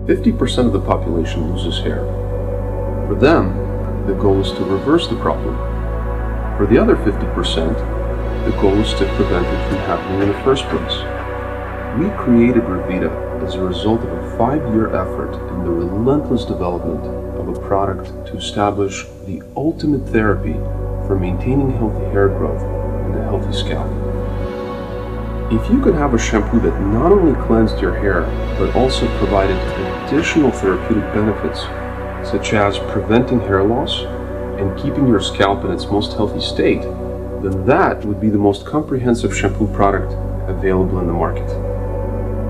50% of the population loses hair. For them, the goal is to reverse the problem. For the other 50%, the goal is to prevent it from happening in the first place. We created Revita as a result of a 5-year effort in the relentless development of a product to establish the ultimate therapy for maintaining healthy hair growth and a healthy scalp. If you could have a shampoo that not only cleansed your hair, but also provided additional therapeutic benefits, such as preventing hair loss and keeping your scalp in its most healthy state, then that would be the most comprehensive shampoo product available in the market.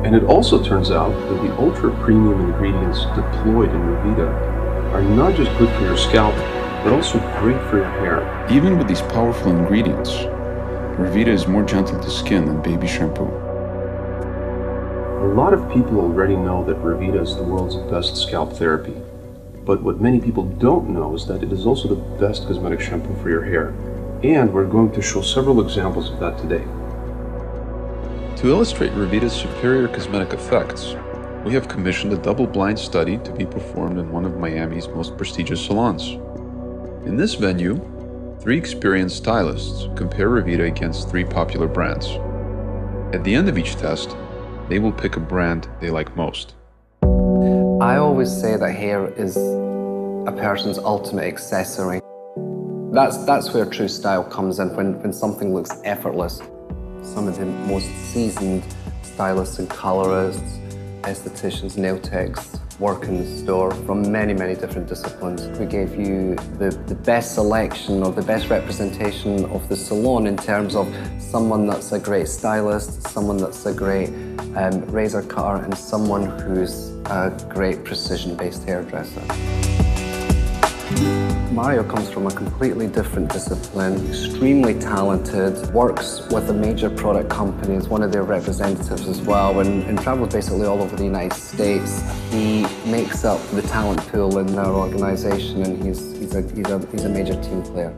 And it also turns out that the ultra-premium ingredients deployed in Revita are not just good for your scalp, but also great for your hair. Even with these powerful ingredients, Revita is more gentle to skin than baby shampoo. A lot of people already know that Revita is the world's best scalp therapy. But what many people don't know is that it is also the best cosmetic shampoo for your hair. And we're going to show several examples of that today. To illustrate Revita's superior cosmetic effects, we have commissioned a double-blind study to be performed in one of Miami's most prestigious salons. In this venue, 3 experienced stylists compare Revita against 3 popular brands. At the end of each test, they will pick a brand they like most. I always say that hair is a person's ultimate accessory. That's where true style comes in, when something looks effortless. Some of the most seasoned stylists and colorists, estheticians, nail techs, work in the store from many, many different disciplines. We gave you the best selection or the best representation of the salon in terms of someone that's a great stylist, someone that's a great razor cutter, and someone who's a great precision-based hairdresser. Mario comes from a completely different discipline, extremely talented, works with a major product company as one of their representatives as well, and travels basically all over the United States. He makes up the talent pool in our organization, and he's a major team player.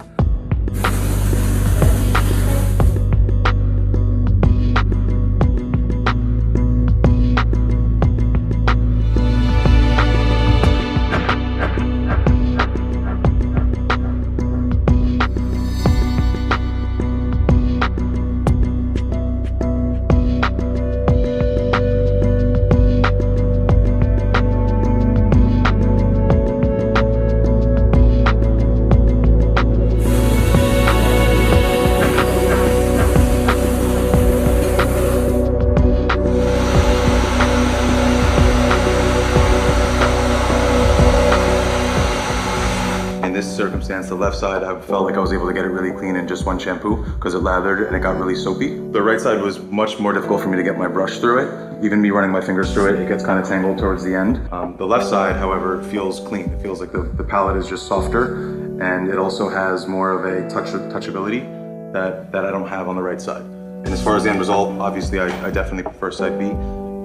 Circumstance, the left side, I felt like I was able to get it really clean in just one shampoo because it lathered and it got really soapy. The right side was much more difficult for me to get my brush through it. Even me running my fingers through it, it gets kind of tangled towards the end. The left side, however, feels clean. It feels like the palette is just softer, and it also has more of a touchability that I don't have on the right side. And as far as the end result, obviously I definitely prefer side B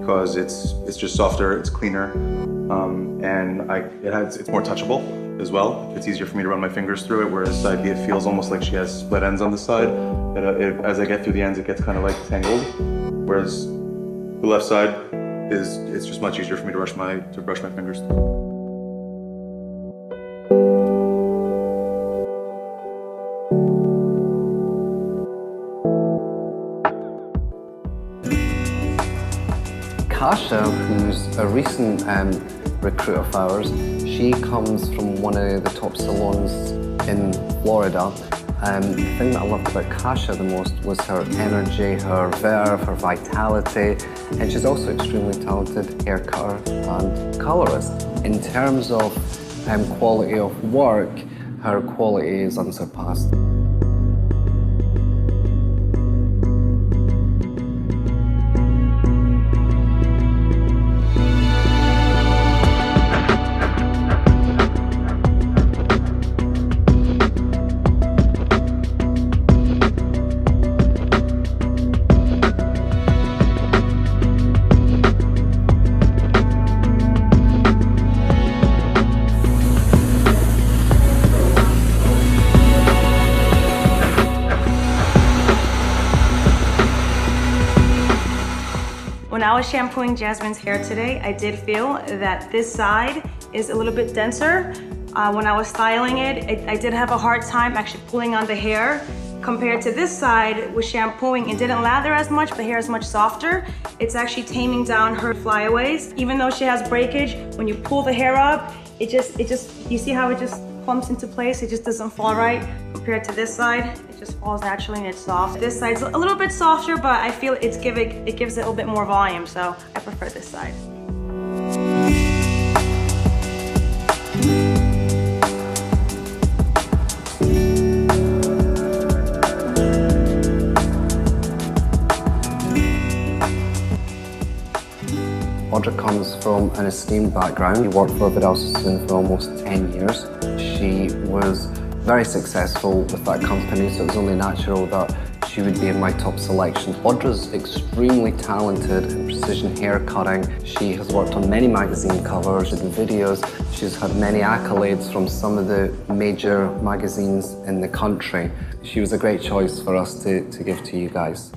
because it's just softer, it's cleaner, and it's more touchable as well. It's easier for me to run my fingers through it, whereas side B, it feels almost like she has split ends on the side. As I get through the ends, it gets kind of like tangled, whereas the left side it's just much easier for me to brush my fingers through. Kasha, who's a recent recruit of ours, she comes from one of the top salons in Florida. The thing that I loved about Kasha the most was her energy, her verve, her vitality, and she's also extremely talented hair cutter and colorist. In terms of quality of work, her quality is unsurpassed. When I was shampooing Jasmine's hair today, I did feel that this side is a little bit denser. When I was styling it, I did have a hard time actually pulling on the hair. Compared to this side, with shampooing, it didn't lather as much, the hair is much softer. It's actually taming down her flyaways. Even though she has breakage, when you pull the hair up, it just, you see how it just clumps into place? It just doesn't fall right. Compared to this side, it just falls naturally and it's soft. This side's a little bit softer, but I feel it gives it a little bit more volume, so I prefer this side. Audra comes from an esteemed background. She worked for Revita for almost 10 years. She was very successful with that company, so it was only natural that she would be in my top selection. Audra's extremely talented in precision hair cutting. She has worked on many magazine covers and videos. She's had many accolades from some of the major magazines in the country. She was a great choice for us to give to you guys.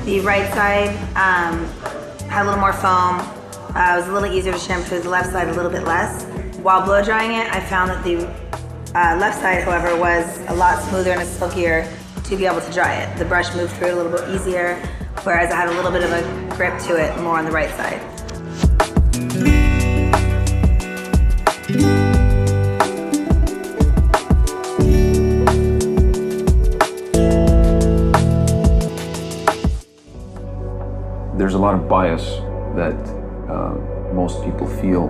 The right side had a little more foam. It was a little easier to shampoo. The left side a little bit less. While blow drying it, I found that the left side, however, was a lot smoother and silkier to be able to dry it. The brush moved through it a little bit easier, whereas I had a little bit of a grip to it more on the right side. There's a lot of bias that most people feel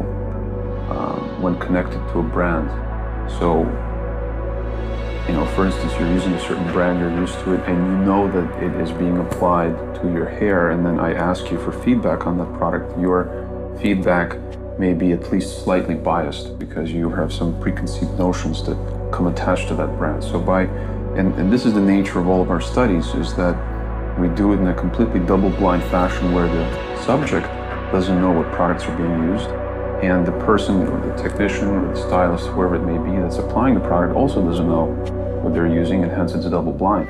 when connected to a brand. So, for instance, you're using a certain brand, you're used to it, and you know that it is being applied to your hair, and then I ask you for feedback on that product. Your feedback may be at least slightly biased because you have some preconceived notions that come attached to that brand. So and this is the nature of all of our studies, is that we do it in a completely double-blind fashion where the subject doesn't know what products are being used, and the person or the technician or the stylist, whoever it may be that's applying the product, also doesn't know what they're using, and hence it's double-blind.